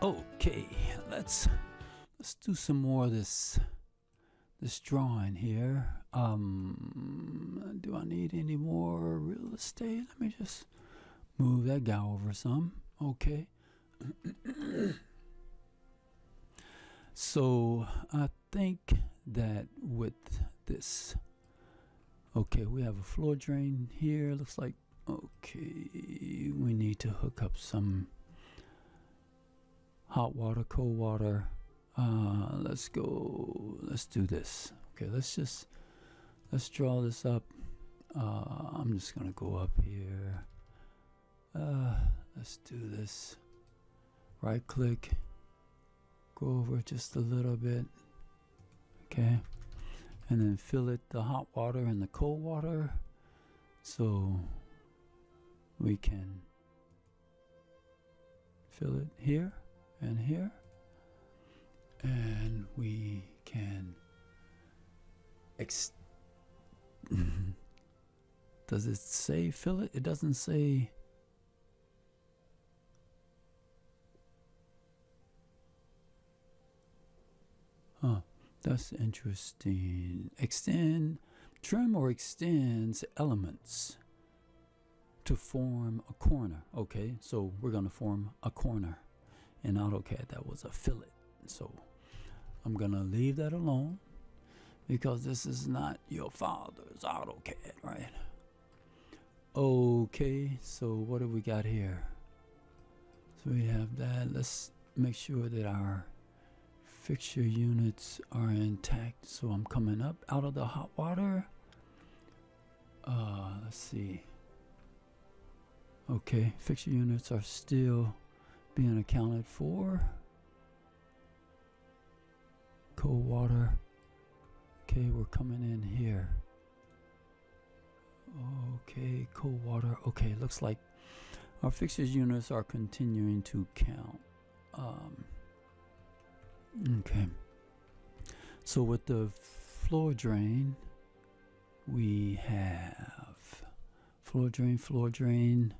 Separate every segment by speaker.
Speaker 1: Okay, let's do some more of this drawing here. Do I need any more real estate? Let me just move that guy over some. Okay. So I think that with this, okay, we have a floor drain here. Looks like, okay, we need to hook up some hot water, cold water. Let's do this. Okay, let's draw this up. I'm just gonna go up here. Let's do this. Right click, go over just a little bit. Okay, and then fill it the hot water and the cold water, so we can fill it here and here, and we can does it say fill it? It doesn't say. Huh, that's interesting. Trim or extends elements to form a corner. Okay, so we're gonna form a corner. In AutoCAD, that was a fillet. So I'm gonna leave that alone because this is not your father's AutoCAD, right? Okay, so what do we got here? So we have that. Let's make sure that our fixture units are intact. So I'm coming up out of the hot water. Let's see. Okay, fixture units are still being accounted for. Cold water. Okay, we're coming in here. Okay, cold water. Okay, looks like our fixtures units are continuing to count. Okay, so with the floor drain, we have floor drain.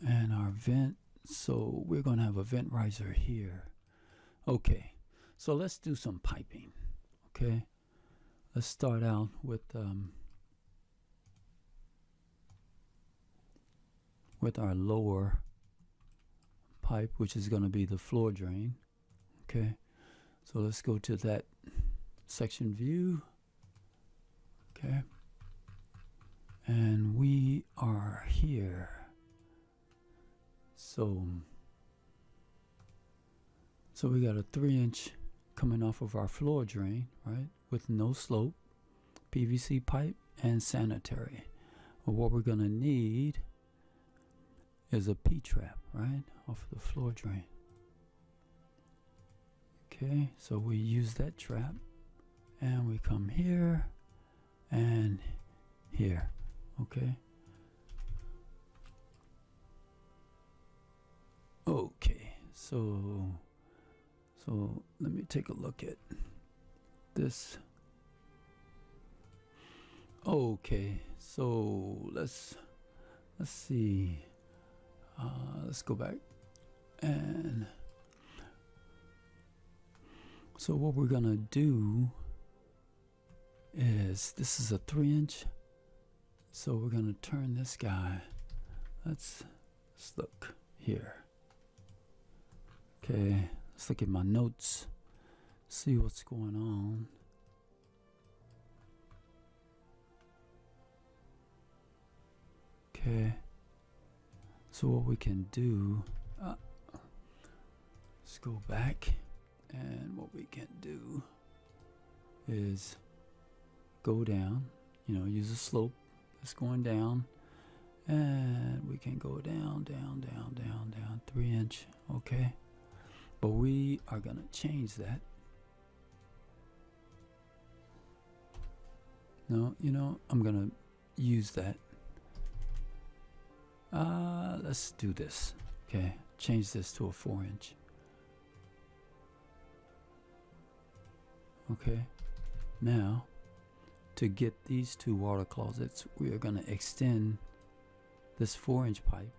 Speaker 1: And our vent, so we're going to have a vent riser here. Okay, so let's do some piping. Okay, let's start out with our lower pipe, which is going to be the floor drain. Okay, so let's go to that section view. Okay, and we are here. So we got a 3-inch coming off of our floor drain, right, with no slope, PVC pipe, and sanitary. Well, what we're gonna need is a P-trap, right, off of the floor drain. Okay, so we use that trap, and we come here and here. Okay. Okay, so let me take a look at this. Okay, so let's see. Let's go back, and so what we're gonna do is, this is a 3-inch, so we're gonna turn this guy. Let's look here. Okay, let's look at my notes, see what's going on. Okay, so what we can do, let's go back, and what we can do is go down, use a slope that's going down, and we can go down, 3-inch, okay? But we are gonna change that. No, I'm gonna use that. Let's do this. Okay, change this to a 4-inch. Okay, now to get these two water closets, we are going to extend this 4-inch pipe,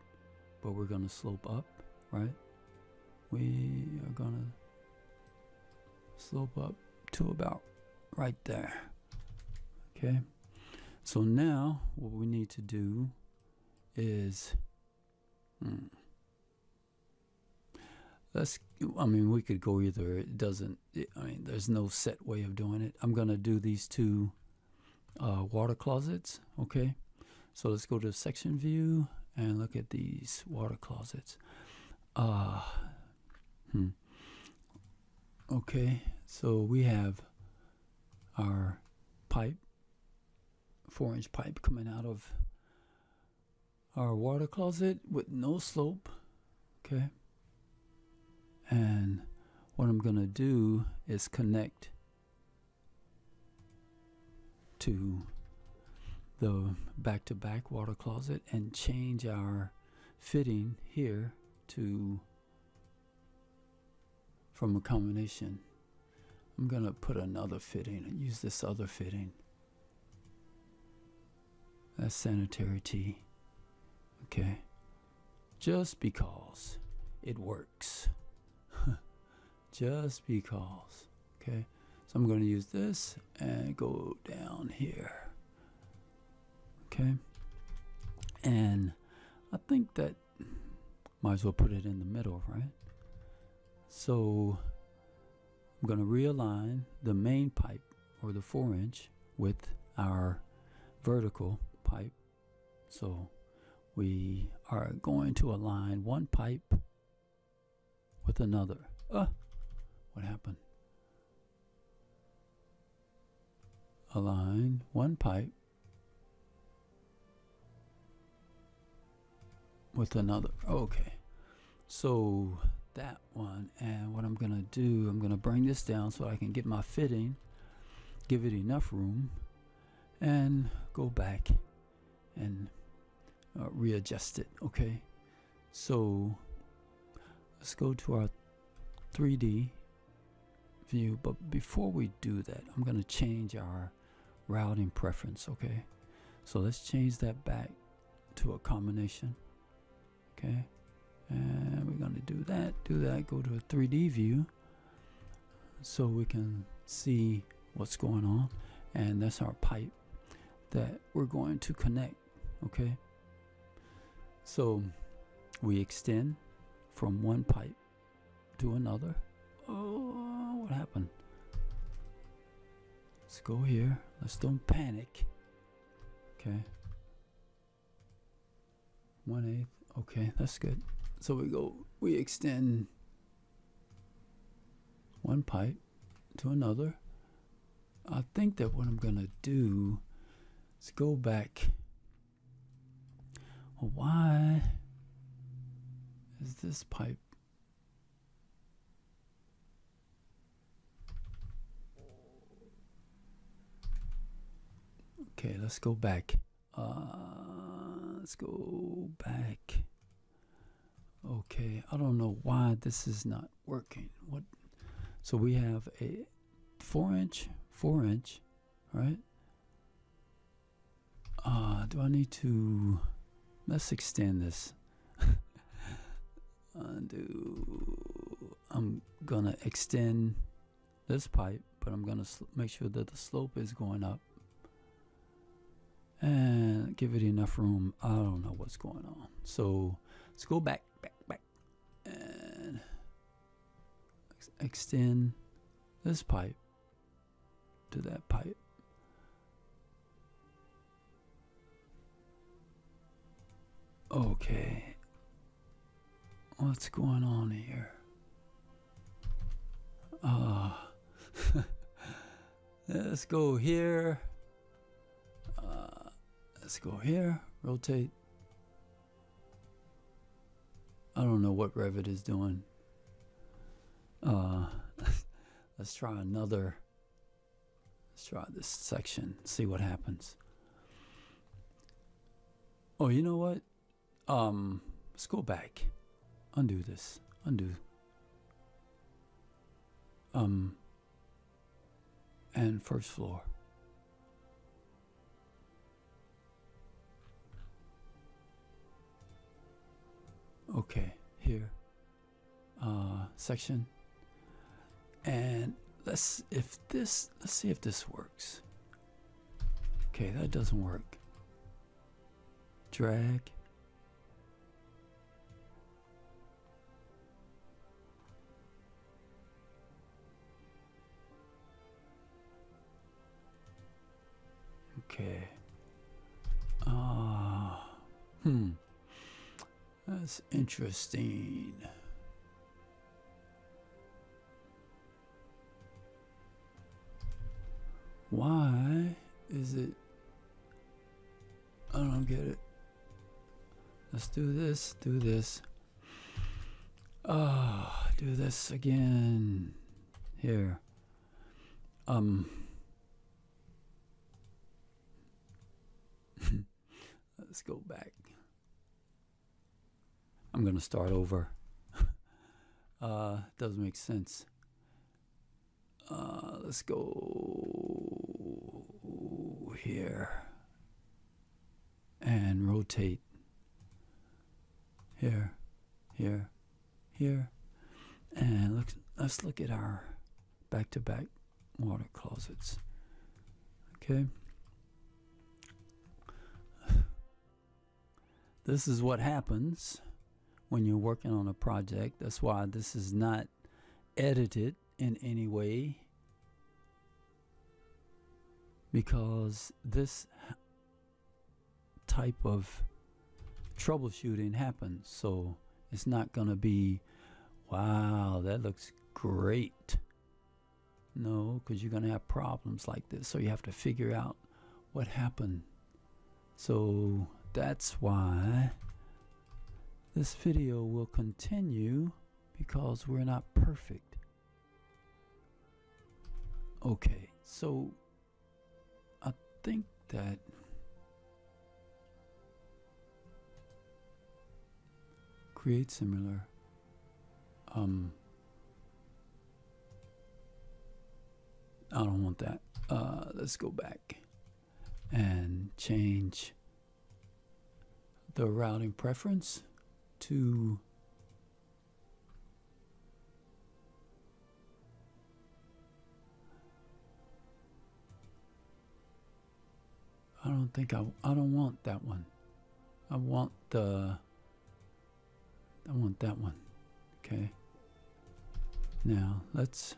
Speaker 1: but we're going to slope up, right? We are going to slope up to about right there. Okay. So now what we need to do is we could go either. It doesn't, there's no set way of doing it. I'm going to do these two water closets, okay? So let's go to section view and look at these water closets. Okay, so we have our pipe, 4-inch pipe coming out of our water closet with no slope, okay? And what I'm gonna do is connect to the back-to-back water closet and change our fitting here from a combination. I'm gonna put another fitting and use this other fitting. That's sanitary tea. Okay, just because it works. Just because. Okay, so I'm going to use this and go down here. Okay, and I think that might as well put it in the middle, right? So I'm going to realign the main pipe, or the 4-inch, with our vertical pipe. So we are going to align one pipe with another. What happened? Align one pipe with another. Okay, so that one, and what I'm gonna do, I'm gonna bring this down so I can get my fitting, give it enough room, and go back and readjust it. Okay, so let's go to our 3D view, but before we do that, I'm going to change our routing preference. Okay, so let's change that back to a combination. Okay, and we're going to do that, go to a 3D view so we can see what's going on, and that's our pipe that we're going to connect. Okay, so we extend from one pipe to another. Oh, what happened? Let's go here. Let's don't panic. Okay, 1/8. Okay, that's good. So we extend one pipe to another. I think that what I'm gonna do is go back. Well, why is this pipe? Okay, let's go back. Let's go back. Okay, I don't know why this is not working. What? So we have a 4-inch, right? Do I need to? Let's extend this. I'm gonna extend this pipe, but I'm gonna make sure that the slope is going up and give it enough room. I don't know what's going on. So let's go back, and extend this pipe to that pipe. Okay, what's going on here? Let's go here. Let's go here. Rotate. I don't know what Revit is doing. Let's try another. Let's try this section. See what happens. Oh, you know what? Let's go back. Undo this. Undo. And first floor. Okay, here, section, and let's see if this works. Okay, that doesn't work. Drag. Okay. That's interesting. Why is it? I don't get it. Let's do this, do this. Do this again. Here. Let's go back. I'm gonna start over. Doesn't make sense. Let's go here and rotate here, here, here, and let's look at our back-to-back water closets. Okay. This is what happens when you're working on a project. That's why this is not edited in any way, because this type of troubleshooting happens. So it's not gonna be, wow, that looks great. No, because you're gonna have problems like this. So you have to figure out what happened. So that's why this video will continue, because we're not perfect. Okay, so I think that create similar. I don't want that. Let's go back and change the routing preference to I don't want that one. I want that one. Okay. Now let's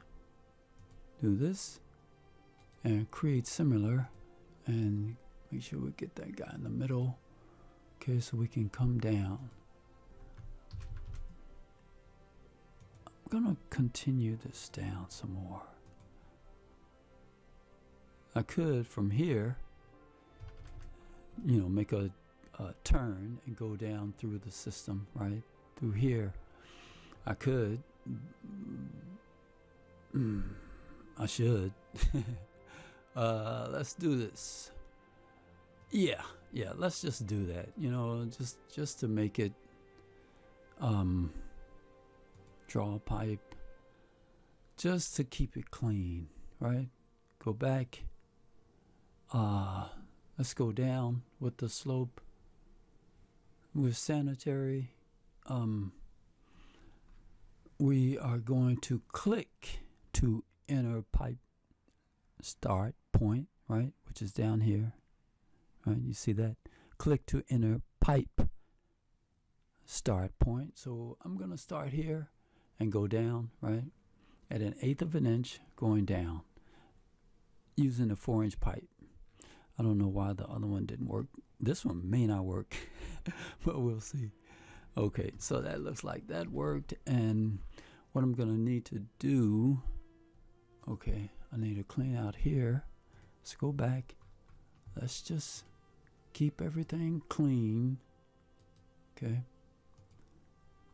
Speaker 1: do this and create similar and make sure we get that guy in the middle. Okay, so we can come down. I'm gonna continue this down some more. I could from here, make a turn and go down through the system, right? Through here. I could. I should. Let's do this. Yeah, let's just do that. Just to make it draw a pipe, just to keep it clean, right? Go back. Let's go down with the slope. With sanitary, we are going to click to inner pipe start point, right? Which is down here, right? You see that? Click to inner pipe start point. So I'm going to start here and go down, right? At 1/8 of an inch going down using a 4-inch pipe. I don't know why the other one didn't work. This one may not work, but we'll see. Okay, so that looks like that worked. And what I'm gonna need to do, okay, I need to clean out here. Let's go back. Let's just keep everything clean, okay?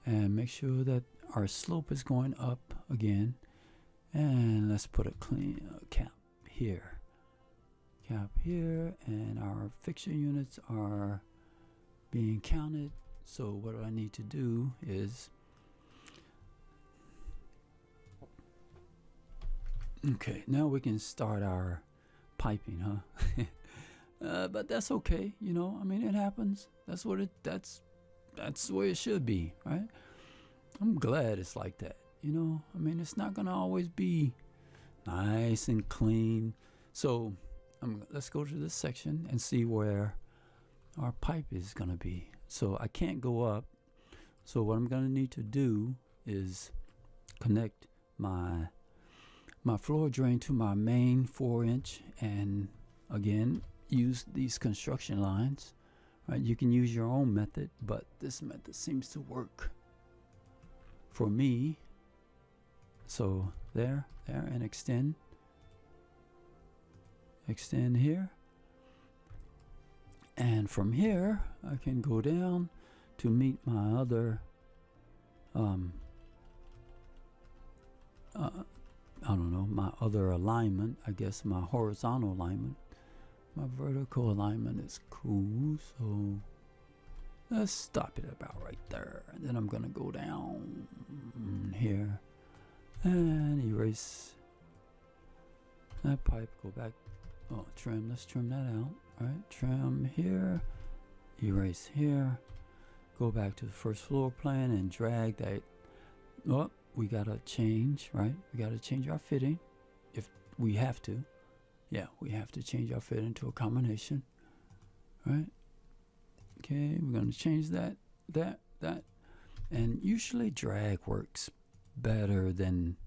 Speaker 1: And make sure that our slope is going up again. And let's put a clean cap here. Cap here, and our fixture units are being counted. So what I need to do is, okay, now we can start our piping, huh? But that's okay, I mean, it happens. That's that's the way it should be, right? I'm glad it's like that. You know, I mean, it's not gonna always be nice and clean. So let's go to this section and see where our pipe is gonna be. So I can't go up. So what I'm gonna need to do is connect my floor drain to my main 4-inch, and again use these construction lines. Right? You can use your own method, but this method seems to work for me. So there, and extend here, and from here I can go down to meet my other I don't know, my other alignment, I guess my horizontal alignment. My vertical alignment is cool, so let's stop it about right there. And then I'm gonna go down here and erase that pipe, go back, trim, let's trim that out, right? Trim here, erase here, go back to the first floor plan and drag that. Oh, we gotta change, right? We gotta change our fitting if we have to. Yeah, we have to change our fitting to a combination, right? Okay, we're gonna change that. And usually drag works better than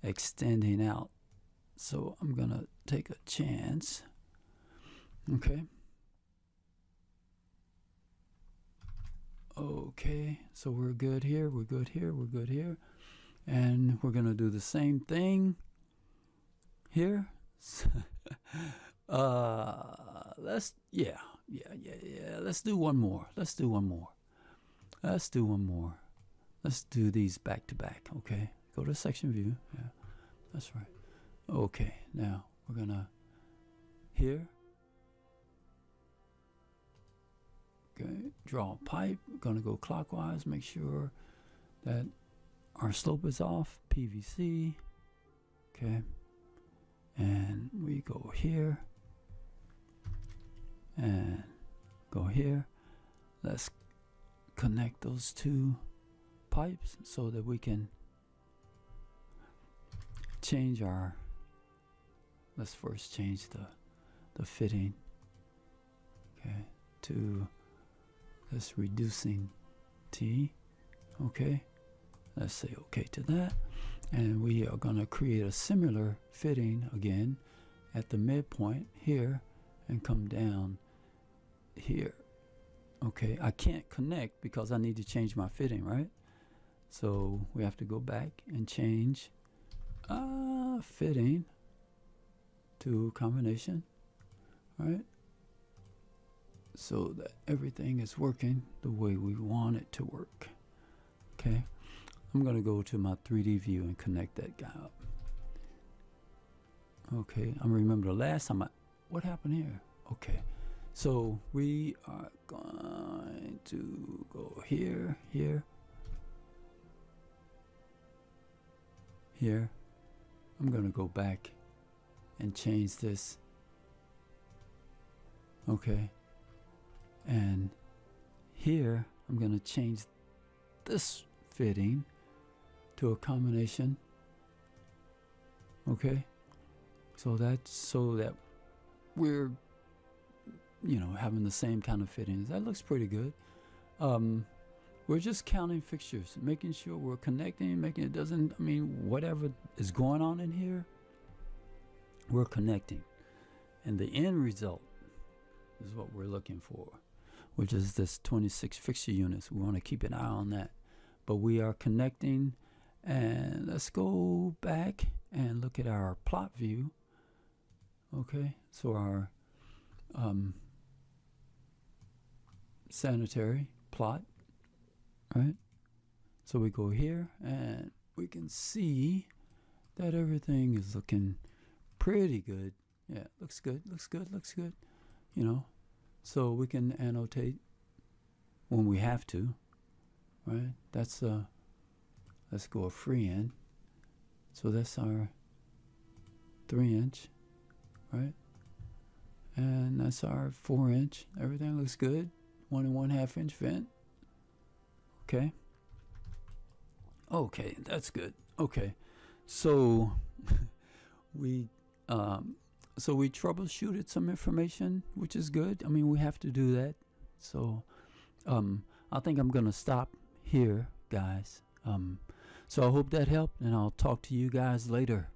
Speaker 1: extending out. So I'm gonna take a chance. Okay. Okay, so we're good here, we're good here, we're good here. And we're gonna do the same thing here. Let's do one more. Let's do these back to back, okay? Go to section view. Yeah, that's right. Okay, now we're gonna here. Okay, draw a pipe. We're gonna go clockwise, make sure that our slope is off, PVC. Okay, and we go here and go here. Let's connect those two pipes so that we can change our, let's first change the fitting, okay, to this reducing T. Okay, let's say okay to that, and we are going to create a similar fitting again at the midpoint here and come down here. Okay, I can't connect because I need to change my fitting, right? So we have to go back and change fitting to combination, right? So that everything is working the way we want it to work. Okay, I'm gonna go to my 3D view and connect that guy up. Okay, I remember the last time what happened here? Okay, so we are going to go here, here, here. I'm gonna go back and change this. Okay, and here I'm gonna change this fitting to a combination. Okay, so that's so that we're, you know, having the same kind of fittings. That looks pretty good. We're just counting fixtures, making sure we're connecting, making it doesn't, I mean, whatever is going on in here, we're connecting. And the end result is what we're looking for, which is this 26 fixture units. We want to keep an eye on that. But we are connecting, and let's go back and look at our plot view. Okay, so our sanitary plot, right? So we go here and we can see that everything is looking pretty good. Yeah, looks good, looks good, looks good, you know. So we can annotate when we have to, right? That's let's go a free end. So that's our 3-inch, right? And that's our 4-inch. Everything looks good. 1 1/2 inch vent. Okay. Okay, that's good. Okay, so we we troubleshooted some information, which is good. I mean, we have to do that. So I think I'm gonna stop here, guys. So I hope that helped, and I'll talk to you guys later.